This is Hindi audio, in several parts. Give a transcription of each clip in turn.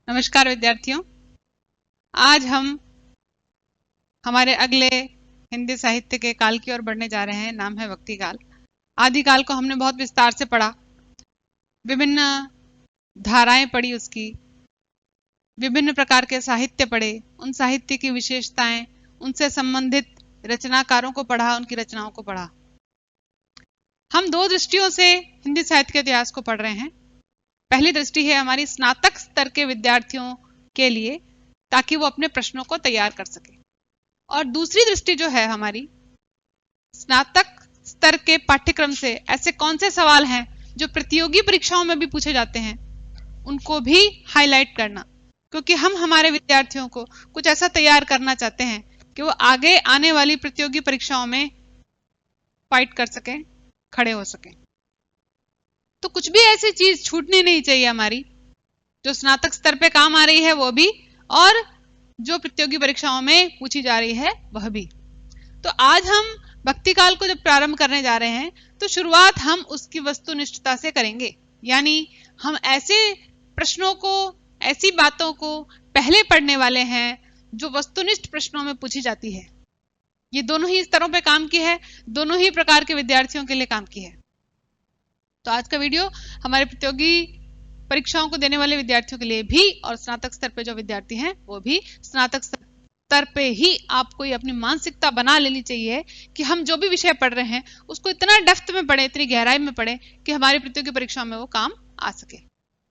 नमस्कार विद्यार्थियों। आज हम हमारे अगले हिंदी साहित्य के काल की ओर बढ़ने जा रहे हैं। नाम है भक्ति काल। आदिकाल को हमने बहुत विस्तार से पढ़ा, विभिन्न धाराएं पढ़ी, उसकी विभिन्न प्रकार के साहित्य पढ़े, उन साहित्य की विशेषताएं, उनसे संबंधित रचनाकारों को पढ़ा, उनकी रचनाओं को पढ़ा। हम दो दृष्टियों से हिंदी साहित्य के इतिहास को पढ़ रहे हैं। पहली दृष्टि है हमारी स्नातक स्तर के विद्यार्थियों के लिए, ताकि वो अपने प्रश्नों को तैयार कर सके, और दूसरी दृष्टि जो है हमारी स्नातक स्तर के पाठ्यक्रम से ऐसे कौन से सवाल हैं जो प्रतियोगी परीक्षाओं में भी पूछे जाते हैं, उनको भी हाईलाइट करना, क्योंकि हम हमारे विद्यार्थियों को कुछ ऐसा तैयार करना चाहते हैं कि वो आगे आने वाली प्रतियोगी परीक्षाओं में फाइट कर सकें, खड़े हो सकें। तो कुछ भी ऐसी चीज छूटनी नहीं चाहिए हमारी, जो स्नातक स्तर पे काम आ रही है वो भी, और जो प्रतियोगी परीक्षाओं में पूछी जा रही है वह भी। तो आज हम भक्ति काल को जब प्रारंभ करने जा रहे हैं तो शुरुआत हम उसकी वस्तुनिष्ठता से करेंगे, यानी हम ऐसे प्रश्नों को, ऐसी बातों को पहले पढ़ने वाले हैं जो वस्तुनिष्ठ प्रश्नों में पूछी जाती है। ये दोनों ही स्तरों पे काम की है, दोनों ही प्रकार के विद्यार्थियों के लिए काम की है। तो आज का वीडियो हमारे प्रतियोगी परीक्षाओं को देने वाले विद्यार्थियों के लिए भी, और स्नातक स्तर पे जो विद्यार्थी हैं वो भी। स्नातक स्तर पे ही आपको ये अपनी मानसिकता बना लेनी चाहिए कि हम जो भी विषय पढ़ रहे हैं उसको इतना डेप्थ में पढ़े, इतनी गहराई में पढ़े कि हमारी प्रतियोगी परीक्षा में वो काम आ सके।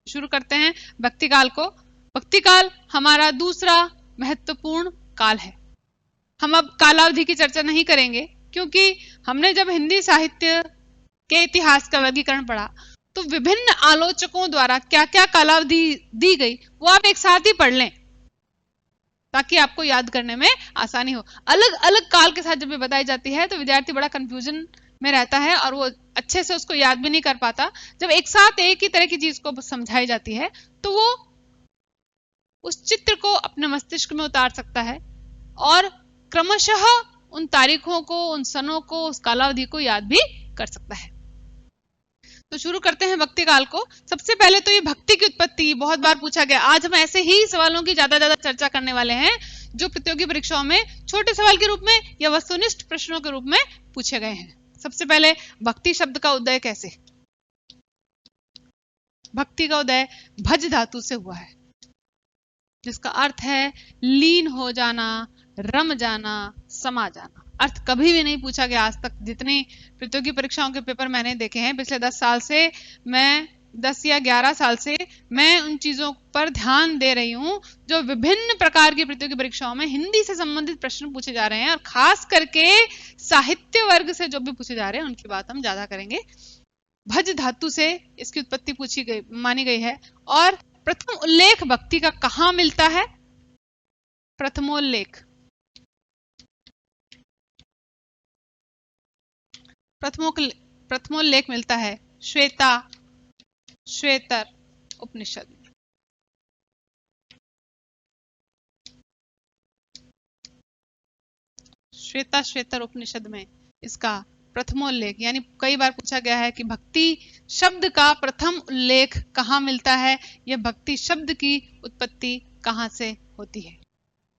शुरू करते हैं भक्ति काल को। भक्ति काल हमारा दूसरा महत्वपूर्ण काल है। हम अब कालावधि की चर्चा नहीं करेंगे, क्योंकि हमने जब हिंदी साहित्य के इतिहास का वर्गीकरण पढ़ा तो विभिन्न आलोचकों द्वारा क्या क्या कालावधि दी गई वो आप एक साथ ही पढ़ लें, ताकि आपको याद करने में आसानी हो। अलग अलग काल के साथ जब ये बताई जाती है तो विद्यार्थी बड़ा कंफ्यूजन में रहता है और वो अच्छे से उसको याद भी नहीं कर पाता। जब एक साथ एक ही तरह की चीज को समझाई जाती है तो वो उस चित्र को अपने मस्तिष्क में उतार सकता है और क्रमशः उन तारीखों को, उन सनों को, उस कालावधि को याद भी कर सकता है। तो शुरू करते हैं भक्ति काल को। सबसे पहले तो ये भक्ति की उत्पत्ति बहुत बार पूछा गया। आज हम ऐसे ही सवालों की ज्यादा चर्चा करने वाले हैं जो प्रतियोगी परीक्षाओं में छोटे सवाल के रूप में या वस्तुनिष्ठ प्रश्नों के रूप में पूछे गए हैं। सबसे पहले भक्ति शब्द का उदय कैसे? भक्ति का उदय भज धातु से हुआ है, जिसका अर्थ है लीन हो जाना, रम जाना, समा जाना। अर्थ कभी भी नहीं पूछा गया आज तक। जितनी प्रतियोगी परीक्षाओं के पेपर मैंने देखे हैं पिछले 10 साल से, मैं 10 या 11 साल से मैं उन चीजों पर ध्यान दे रही हूं जो विभिन्न प्रकार की प्रतियोगी परीक्षाओं में हिंदी से संबंधित प्रश्न पूछे जा रहे हैं, और खास करके साहित्य वर्ग से जो भी पूछे जा रहे हैं उनकी बात हम ज्यादा करेंगे। भज धातु से इसकी उत्पत्ति पूछी गई, मानी गई है। और प्रथम उल्लेख भक्ति का कहां मिलता है? प्रथमोल्लेख प्रथमोल्लेख मिलता है श्वेतर उपनिषद में। श्वेतर उपनिषद में इसका प्रथमोल्लेख, यानी कई बार पूछा गया है कि भक्ति शब्द का प्रथम उल्लेख कहाँ मिलता है, यह भक्ति शब्द की उत्पत्ति कहाँ से होती है।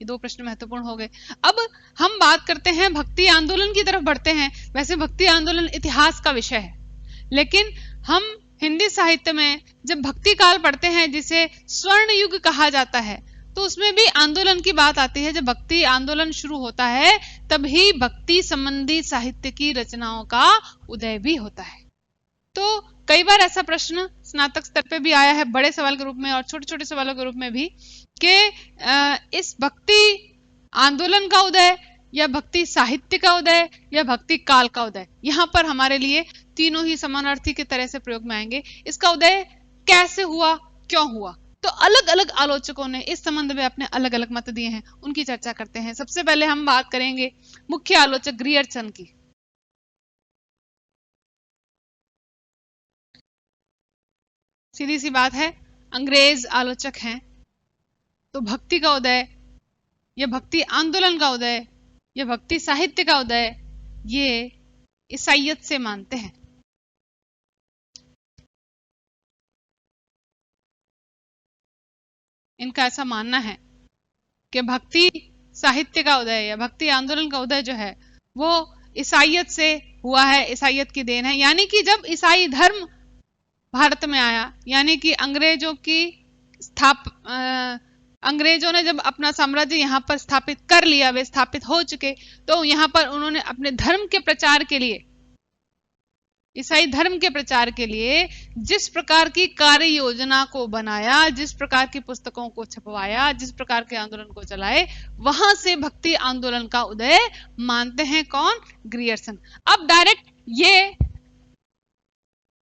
ये दो प्रश्न महत्वपूर्ण हो गए। अब हम बात करते हैं, भक्ति आंदोलन की तरफ बढ़ते हैं। वैसे भक्ति आंदोलन इतिहास का विषय है, लेकिन हम हिंदी साहित्य में जब भक्ति काल पढ़ते हैं जिसे स्वर्ण युग कहा जाता है, तो उसमें भी आंदोलन की बात आती है। जब भक्ति आंदोलन शुरू होता है तभी भक्ति संबंधी साहित्य की रचनाओं का उदय भी होता है। तो कई बार ऐसा प्रश्न स्नातक स्तर पे भी आया है, बड़े सवाल के रूप में और छोटे छोटे सवालों के रूप में भी, कि इस भक्ति आंदोलन का उदय या भक्ति साहित्य का उदय या भक्ति काल का उदय, यहां पर हमारे लिए तीनों ही समानार्थी की तरह से प्रयोग में आएंगे। इसका उदय कैसे हुआ, क्यों हुआ? तो अलग अलग आलोचकों ने इस संबंध में अपने अलग अलग मत दिए हैं, उनकी चर्चा करते हैं। सबसे पहले हम बात करेंगे मुख्य आलोचक ग्रियर्सन की। सीधी सी बात है, अंग्रेज आलोचक हैं, तो भक्ति का उदय या भक्ति आंदोलन का उदय या भक्ति साहित्य का उदय ये ईसाइयत से मानते हैं। इनका ऐसा मानना है कि भक्ति साहित्य का उदय या भक्ति आंदोलन का उदय जो है वो ईसाइयत से हुआ है, ईसाइयत की देन है। यानी कि जब ईसाई धर्म भारत में आया, यानी कि अंग्रेजों ने जब अपना साम्राज्य यहाँ पर स्थापित कर लिया, वे स्थापित हो चुके, तो यहाँ पर उन्होंने अपने धर्म के प्रचार के लिए, ईसाई धर्म के प्रचार के लिए जिस प्रकार की कार्य योजना को बनाया, जिस प्रकार की पुस्तकों को छपवाया, जिस प्रकार के आंदोलन को चलाए, वहां से भक्ति आंदोलन का उदय मानते हैं कौन? ग्रियर्सन। अब डायरेक्ट ये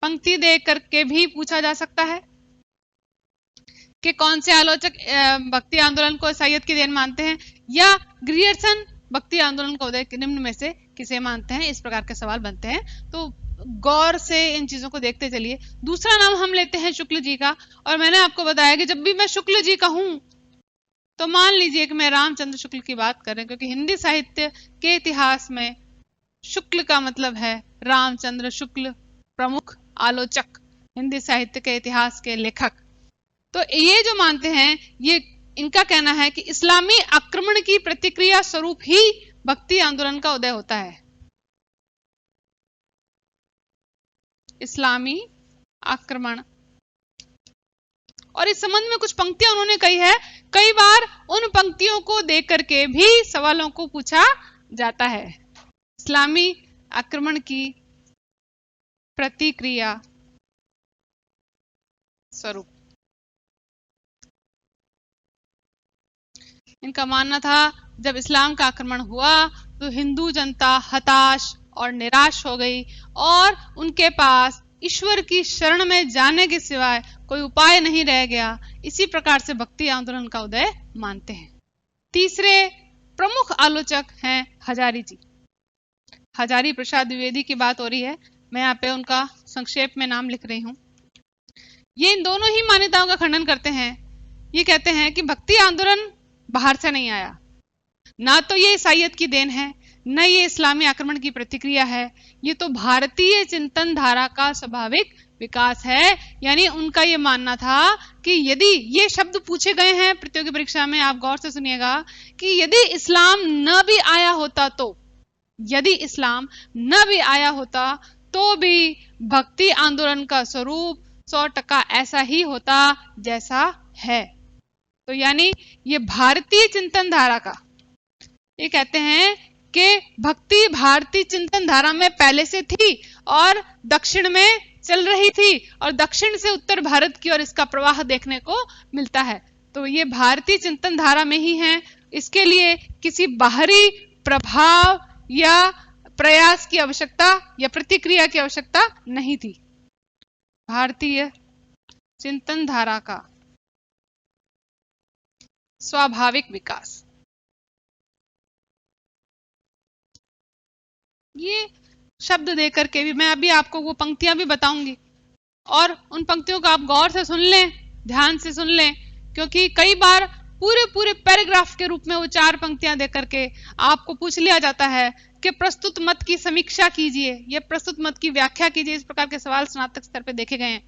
पंक्ति देख करके भी पूछा जा सकता है कि कौन से आलोचक भक्ति आंदोलन को ईसाइयत की देन मानते हैं, या ग्रियर्सन भक्ति आंदोलन का उदय निम्न में से किसे मानते हैं। इस प्रकार के सवाल बनते हैं, तो गौर से इन चीजों को देखते चलिए। दूसरा नाम हम लेते हैं शुक्ल जी का, और मैंने आपको बताया कि जब भी मैं शुक्ल जी कहूं तो मान लीजिए कि मैं रामचंद्र शुक्ल की बात कर रहे हैं, क्योंकि हिंदी साहित्य के इतिहास में शुक्ल का मतलब है रामचंद्र शुक्ल, प्रमुख आलोचक, हिंदी साहित्य के इतिहास के लेखक। तो ये जो मानते हैं, ये इनका कहना है कि इस्लामी आक्रमण की प्रतिक्रिया स्वरूप ही भक्ति आंदोलन का उदय होता है। इस्लामी आक्रमण, और इस संबंध में कुछ पंक्तियां उन्होंने कही है। कई बार उन पंक्तियों को देख करके भी सवालों को पूछा जाता है। इस्लामी आक्रमण की प्रतिक्रिया स्वरूप इनका मानना था, जब इस्लाम का आक्रमण हुआ तो हिंदू जनता हताश और निराश हो गई और उनके पास ईश्वर की शरण में जाने के सिवाय कोई उपाय नहीं रह गया। इसी प्रकार से भक्ति आंदोलन का उदय मानते हैं। तीसरे प्रमुख आलोचक हैं हजारी जी। हजारी प्रसाद द्विवेदी की बात हो रही है, मैं यहाँ पे उनका संक्षेप में नाम लिख रही हूँ। ये इन दोनों ही मान्यताओं का खंडन करते हैं। ये कहते हैं कि भक्ति आंदोलन बाहर से नहीं आया, ना तो ये ईसाइयत की देन है, न ये इस्लामी आक्रमण की प्रतिक्रिया है, ये तो भारतीय चिंतन धारा का स्वाभाविक विकास है। यानी उनका ये मानना था कि यदि ये शब्द पूछे गए हैं प्रतियोगी परीक्षा में, आप गौर से सुनिएगा, कि यदि इस्लाम न भी आया होता, तो यदि इस्लाम न भी आया होता तो भी भक्ति आंदोलन का स्वरूप 100% ऐसा ही होता जैसा है। तो यानी ये भारतीय चिंतन धारा का, ये कहते हैं कि भक्ति भारतीय चिंतन धारा में पहले से थी और दक्षिण में चल रही थी, और दक्षिण से उत्तर भारत की ओर इसका प्रवाह देखने को मिलता है। तो ये भारतीय चिंतन धारा में ही है, इसके लिए किसी बाहरी प्रभाव या प्रयास की आवश्यकता या प्रतिक्रिया की आवश्यकता नहीं थी। भारतीय चिंतन धारा का स्वाभाविक विकास, ये शब्द देकर के भी मैं अभी आपको वो पंक्तियां भी बताऊंगी, और उन पंक्तियों को आप गौर से सुन लें, ध्यान से सुन लें, क्योंकि कई बार पूरे पूरे पैराग्राफ के रूप में वो 4 पंक्तियां देकर के आपको पूछ लिया जाता है कि प्रस्तुत मत की समीक्षा कीजिए या प्रस्तुत मत की व्याख्या कीजिए। इस प्रकार के सवाल स्नातक स्तर पे देखे गए हैं।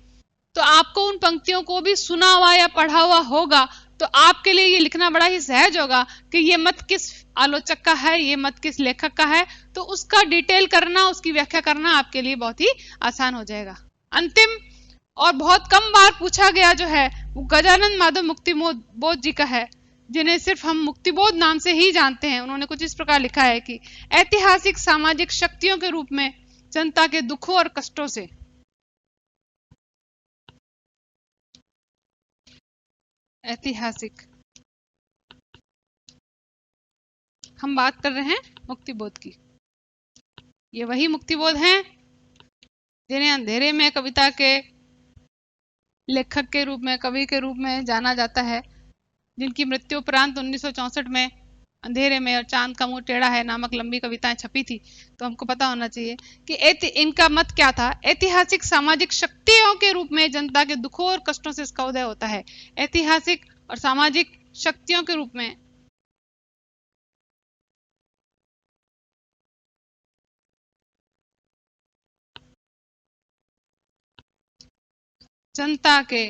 तो आपको उन पंक्तियों को भी सुना हुआ या पढ़ा हुआ होगा, तो आपके लिए ये लिखना बड़ा ही सहज होगा कि ये मत किस आलोचक का है, ये मत किस लेखक का है, तो उसका डिटेल करना, उसकी व्याख्या करना आपके लिए बहुत ही आसान हो जाएगा। अंतिम और बहुत कम बार पूछा गया जो है वो गजानन माधव मुक्तिबोध जी का है, जिन्हें सिर्फ हम मुक्तिबोध नाम से ही जानते हैं। उन्होंने कुछ इस प्रकार लिखा है कि ऐतिहासिक सामाजिक शक्तियों के रूप में जनता के दुखों और कष्टों से, ऐतिहासिक, हम बात कर रहे हैं मुक्तिबोध की, ये वही मुक्तिबोध हैं जिन्हें अंधेरे में कविता के लेखक के रूप में, कवि के रूप में जाना जाता है, जिनकी मृत्यु उपरांत 1964 में अंधेरे में और चांद का मुंह टेढ़ा है नामक लंबी कविताएं छपी थी। तो हमको पता होना चाहिए कि इनका मत क्या था। ऐतिहासिक सामाजिक शक्तियों के रूप में जनता के दुखों और कष्टों से इसका उदय होता है। ऐतिहासिक और सामाजिक शक्तियों के रूप में जनता के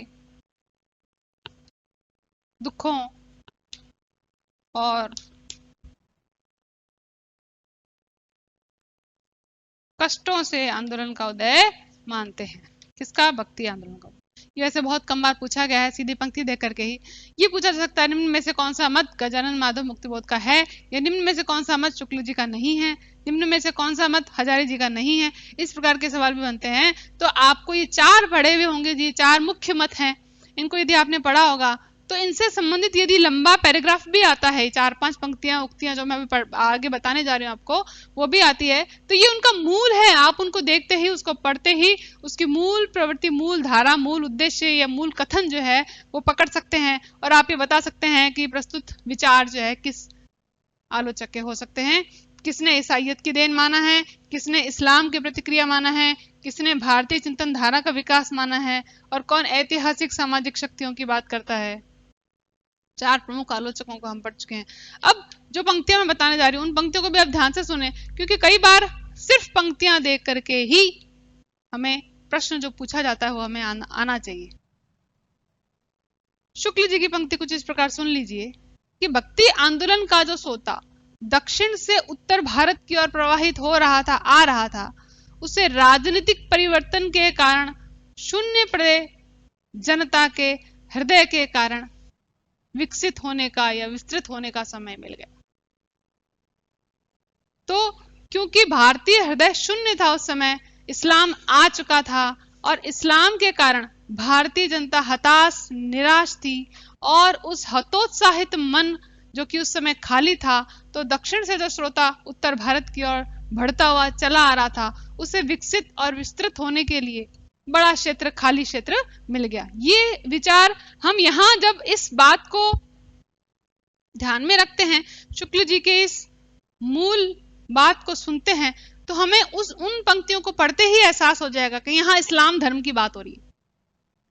दुखों और कष्टों से आंदोलन का उदय मानते हैं। किसका? भक्ति आंदोलन का। ये वैसे बहुत कम बार पूछा गया है, सीधी पंक्ति देख करके ही। ये पूछा जा सकता है निम्न में से कौन सा मत गजानन माधव मुक्तिबोध का है, या निम्न में से कौन सा मत शुक्ल जी का नहीं है, निम्न में से कौन सा मत हजारी जी का नहीं है। इस प्रकार के सवाल भी बनते हैं। तो आपको ये चार पढ़े हुए होंगे जी, चार मुख्य मत हैं, इनको यदि आपने पढ़ा होगा तो इनसे संबंधित यदि लंबा पैराग्राफ भी आता है, 4-5 पंक्तियां उक्तियां जो मैं अभी आगे बताने जा रही हूँ आपको, वो भी आती है, तो ये उनका मूल है। आप उनको देखते ही, उसको पढ़ते ही उसकी मूल प्रवृत्ति, मूल धारा, मूल उद्देश्य या मूल कथन जो है वो पकड़ सकते हैं, और आप ये बता सकते हैं कि प्रस्तुत विचार जो है किस आलोचक के हो सकते हैं। किसने ईसाइयत की देन माना है, किसने इस्लाम की प्रतिक्रिया माना है, किसने भारतीय चिंतन धारा का विकास माना है, और कौन ऐतिहासिक सामाजिक शक्तियों की बात करता है। चार प्रमुख आलोचकों को हम पढ़ चुके हैं। अब जो पंक्तियां मैं बताने जा रही हूं उन पंक्तियों को भी आप ध्यान से सुने, क्योंकि कई बार सिर्फ पंक्तियां देख करके ही हमें प्रश्न जो पूछा जाता है वो हमें आना चाहिए। शुक्ल जी की पंक्ति कुछ इस प्रकार सुन लीजिए कि भक्ति आंदोलन का जो सोता दक्षिण से उत्तर भारत की ओर प्रवाहित हो रहा था, आ रहा था, उसे राजनीतिक परिवर्तन के कारण शून्य पड़े जनता के हृदय के कारण विकसित होने का या विस्तृत होने का समय मिल गया। तो क्योंकि भारतीय हृदय शून्य था उस समय, इस्लाम आ चुका था, और इस्लाम के कारण भारतीय जनता हताश, निराश थी, और उस हतोत्साहित मन जो कि उस समय खाली था, तो दक्षिण से जो श्रोता उत्तर भारत की ओर बढ़ता हुआ चला आ रहा था, उसे विकसित और विस्तृत होने के लिए बड़ा क्षेत्र, खाली क्षेत्र मिल गया। ये विचार हम यहां जब इस बात को ध्यान में रखते हैं, शुक्ल जी के इस मूल बात को सुनते हैं, तो हमें उन पंक्तियों को पढ़ते ही एहसास हो जाएगा कि यहां इस्लाम धर्म की बात हो रही है,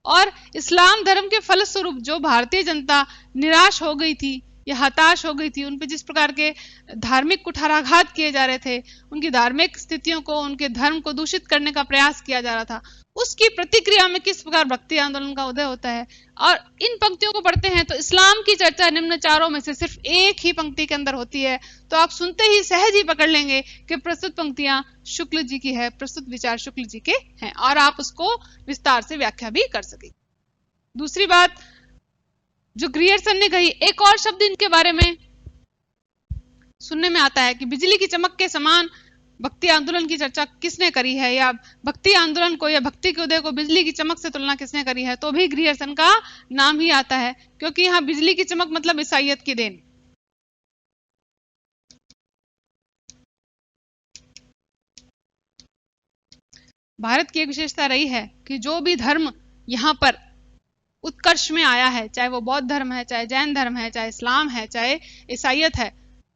और इस्लाम धर्म के फलस्वरूप जो भारतीय जनता निराश हो गई थी या हताश हो गई थी, उन पे जिस प्रकार के धार्मिक कुठाराघात किए जा रहे थे, उनकी धार्मिक स्थितियों को, उनके धर्म को दूषित करने का प्रयास किया जा रहा था, उसकी प्रतिक्रिया में किस प्रकार भक्ति आंदोलन का उदय होता है। और इन पंक्तियों को पढ़ते हैं तो इस्लाम की चर्चा निम्न चारों में से सिर्फ एक ही पंक्ति के अंदर होती है, तो आप सुनते ही सहज ही पकड़ लेंगे कि प्रस्तुत पंक्तियां शुक्ल जी की है, प्रस्तुत विचार शुक्ल जी के हैं, और आप उसको विस्तार से व्याख्या भी कर सकें। दूसरी बात जो ग्रियर्सन ने कही, एक और शब्द इनके बारे में सुनने में आता है कि बिजली की चमक के समान भक्ति आंदोलन की चर्चा किसने करी है, या भक्ति आंदोलन को या भक्ति के उदय को बिजली की चमक से तुलना किसने करी है, तो भी ग्रियर्सन का नाम ही आता है, क्योंकि यहां बिजली की चमक मतलब ईसाइयत की देन। भारत की एक विशेषता रही है कि जो भी धर्म यहां पर उत्कर्ष में आया है, चाहे वो बौद्ध धर्म है, चाहे जैन धर्म है, चाहे इस्लाम है, चाहे ईसाइयत है,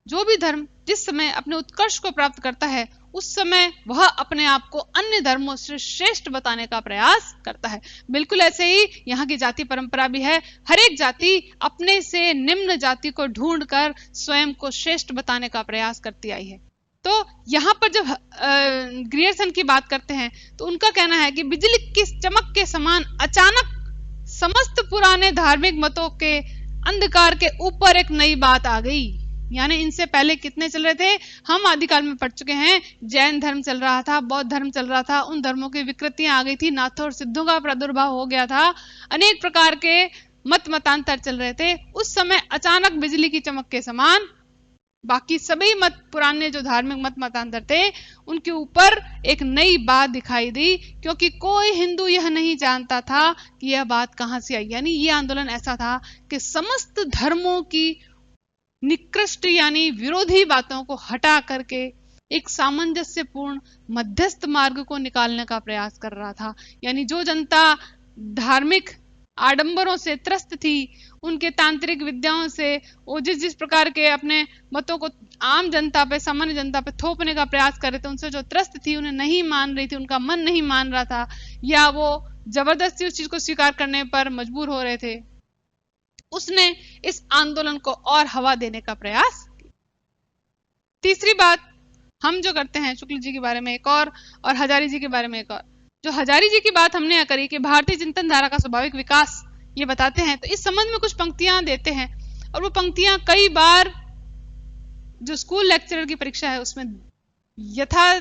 जो भी धर्म जिस समय अपने उत्कर्ष को प्राप्त करता है, उस समय वह अपने आप को अन्य धर्मों से श्रेष्ठ बताने का प्रयास करता है। बिल्कुल ऐसे ही यहाँ की जाति परंपरा भी है। हर एक जाति अपने से निम्न जाति को ढूंढकर स्वयं को श्रेष्ठ बताने का प्रयास करती आई है। तो यहाँ पर जब ग्रियर्सन की बात करते हैं तो उनका कहना है कि बिजली की चमक के समान अचानक समस्त पुराने धार्मिक मतों के अंधकार के ऊपर एक नई बात आ गई। यानी इनसे पहले कितने चल रहे थे, हम आदिकाल में पढ़ चुके हैं, जैन धर्म चल रहा था, बौद्ध धर्म चल रहा था, उन धर्मों की विकृतियां आ गई थी, नाथों और सिद्धों का प्रादुर्भाव हो गया था, अनेक प्रकार के मत मतांतर चल रहे थे। उस समय अचानक बिजली की चमक के समान बाकी सभी मत, पुराने जो धार्मिक मत मतांतर थे, उनके ऊपर एक नई बात दिखाई दी, क्योंकि कोई हिंदू यह नहीं जानता था कि यह बात कहां से आई। यानी ये आंदोलन ऐसा था कि समस्त धर्मों की निकृष्ट यानी विरोधी बातों को हटा करके एक सामंजस्यपूर्ण मध्यस्थ मार्ग को निकालने का प्रयास कर रहा था। यानी जो जनता धार्मिक आडंबरों से त्रस्त थी, उनके तांत्रिक विद्याओं से वो जिस प्रकार के अपने मतों को आम जनता पे, सामान्य जनता पे थोपने का प्रयास कर रहे थे, उनसे जो त्रस्त थी, उन्हें नहीं मान रही थी, उनका मन नहीं मान रहा था, या वो जबरदस्ती उस चीज को स्वीकार करने पर मजबूर हो रहे थे, उसने इस आंदोलन को और हवा देने का प्रयास किया। तीसरी बात हम जो करते हैं शुक्ल जी के बारे में एक और हजारी जी के बारे में एक और, जो हजारी जी की बात हमने करी कि भारतीय चिंतन धारा का स्वाभाविक विकास ये बताते हैं। तो इस संबंध में कुछ पंक्तियां देते हैं और वो पंक्तियां कई बार जो स्कूल लेक्चरर की परीक्षा है उसमें यथा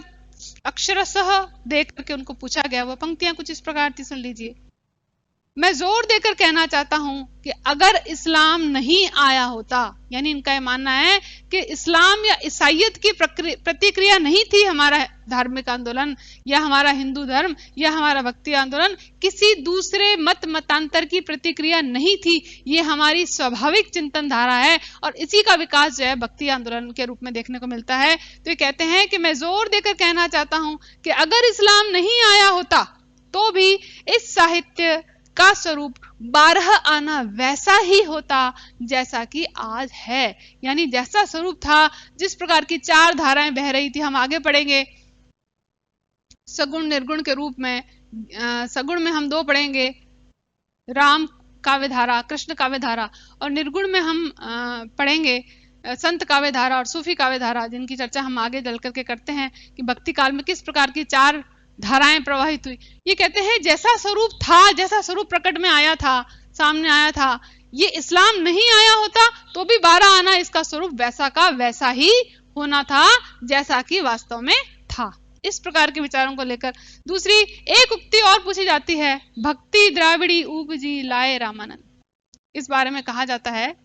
अक्षरशः देख करके उनको पूछा गया। वो पंक्तियां कुछ इस प्रकार थी, सुन लीजिए। मैं जोर देकर कहना चाहता हूं कि अगर इस्लाम नहीं आया होता, यानी इनका यह मानना है कि इस्लाम या ईसाइयत की प्रतिक्रिया नहीं थी हमारा धार्मिक आंदोलन या हमारा हिंदू धर्म या हमारा भक्ति आंदोलन, किसी दूसरे मतांतर की प्रतिक्रिया नहीं थी, ये हमारी स्वाभाविक चिंतन धारा है और इसी का विकास जो है भक्ति आंदोलन के रूप में देखने को मिलता है। तो ये कहते हैं कि मैं जोर देकर कहना चाहता हूं कि अगर इस्लाम नहीं आया होता तो भी इस साहित्य का स्वरूप 12 आना वैसा ही होता जैसा कि आज है। यानी जैसा स्वरूप था, जिस प्रकार की 4 धाराएं बह रही थी, हम आगे पढ़ेंगे सगुण निर्गुण के रूप में। सगुण में हम 2 पढ़ेंगे, राम काव्य धारा, कृष्ण काव्य धारा, और निर्गुण में हम पढ़ेंगे संत काव्य धारा और सूफी काव्य धारा, जिनकी चर्चा हम आगे चल करके करते हैं कि भक्ति काल में किस प्रकार की 4 धाराएं प्रवाहित हुई। ये कहते हैं जैसा स्वरूप था, जैसा स्वरूप प्रकट में आया था, सामने आया था, ये इस्लाम नहीं आया होता तो भी 12 आना इसका स्वरूप वैसा का वैसा ही होना था जैसा कि वास्तव में था। इस प्रकार के विचारों को लेकर दूसरी एक उक्ति और पूछी जाती है, भक्ति द्राविड़ी उपजी लाए रामानंद। इस बारे में कहा जाता है,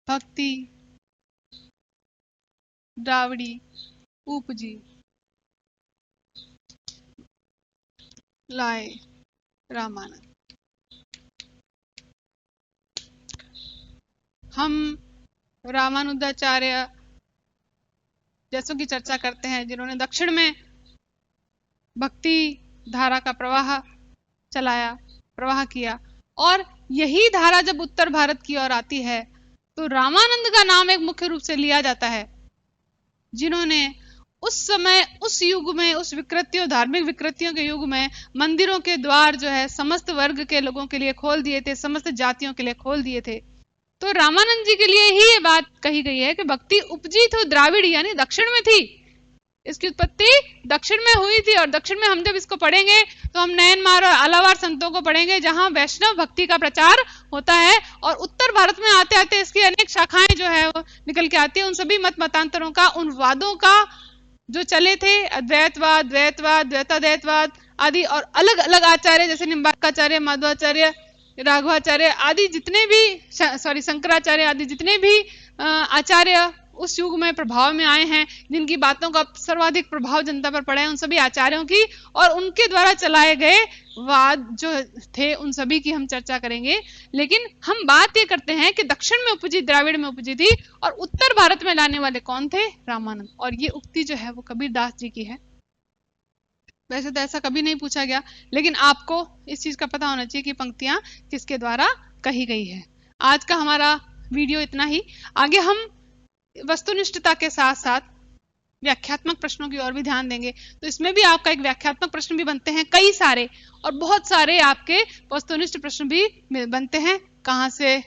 भक्ति द्राविड़ी उपजी लाए रामानंद। हम रामानुजाचार्य जैसों की चर्चा करते हैं जिन्होंने दक्षिण में भक्ति धारा का प्रवाह किया, और यही धारा जब उत्तर भारत की ओर आती है तो रामानंद का नाम एक मुख्य रूप से लिया जाता है, जिन्होंने उस समय, उस युग में, उस विकृतियों, धार्मिक विकृतियों के युग में मंदिरों के द्वार जो है समस्त वर्ग के लोगों के लिए खोल दिए थे, समस्त जातियों के लिए खोल दिए थे। तो रामानंद जी के लिए ही ये बात कही गई है कि भक्ति उपजी तो द्राविड़ी यानी दक्षिण में थी, इसकी उत्पत्ति दक्षिण में हुई थी। और दक्षिण में हम जब इसको पढ़ेंगे तो हम नयनमार और आलावार संतों को पढ़ेंगे जहां वैष्णव भक्ति का प्रचार होता है, और उत्तर भारत में आते आते इसकी अनेक शाखाएं जो है वो निकल के आती है। उन सभी मतांतरों का, उन वादों का जो चले थे, अद्वैतवाद, द्वैतवाद, द्वैताद्वैतवाद आदि, और अलग अलग आचार्य जैसे निम्बार्काचार्य, माधवाचार्य, राघवाचार्य आदि जितने भी, शंकराचार्य आदि जितने भी आचार्य उस युग में प्रभाव में आए हैं, जिनकी बातों का सर्वाधिक प्रभाव जनता पर पड़ा है, उन सभी आचार्यों की और उनके द्वारा चलाए गए वाद जो थे उन सभी की हम चर्चा करेंगे। लेकिन हम बात ये करते हैं कि दक्षिण में उपजी, द्राविड़ में उपजी थी, और उत्तर भारत में लाने वाले कौन थे? रामानंद। और ये उक्ति जो है वो कबीरदास जी की है। वैसे तो ऐसा कभी नहीं पूछा गया, लेकिन आपको इस चीज का पता होना चाहिए कि पंक्तियां किसके द्वारा कही गई है। आज का हमारा वीडियो इतना ही। आगे हम वस्तुनिष्ठता के साथ साथ व्याख्यात्मक प्रश्नों की ओर भी ध्यान देंगे। तो इसमें भी आपका एक व्याख्यात्मक प्रश्न भी बनते हैं कई सारे, और बहुत सारे आपके वस्तुनिष्ठ प्रश्न भी बनते हैं। कहाँ से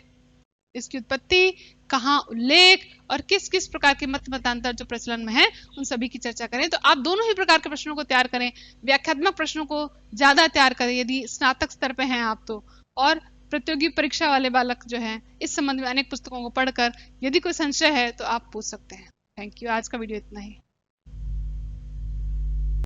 इसकी उत्पत्ति, कहाँ उल्लेख, और किस किस प्रकार के मतांतर जो प्रचलन में है, उन सभी की चर्चा करें। तो आप दोनों ही प्रकार के प्रश्नों को तैयार करें। व्याख्यात्मक प्रश्नों को ज्यादा तैयार करें यदि स्नातक स्तर पे हैं आप तो, और प्रतियोगी परीक्षा वाले बालक जो हैं इस संबंध में अनेक पुस्तकों को पढ़कर यदि कोई संशय है तो आप पूछ सकते हैं। Thank you. आज का वीडियो इतना ही।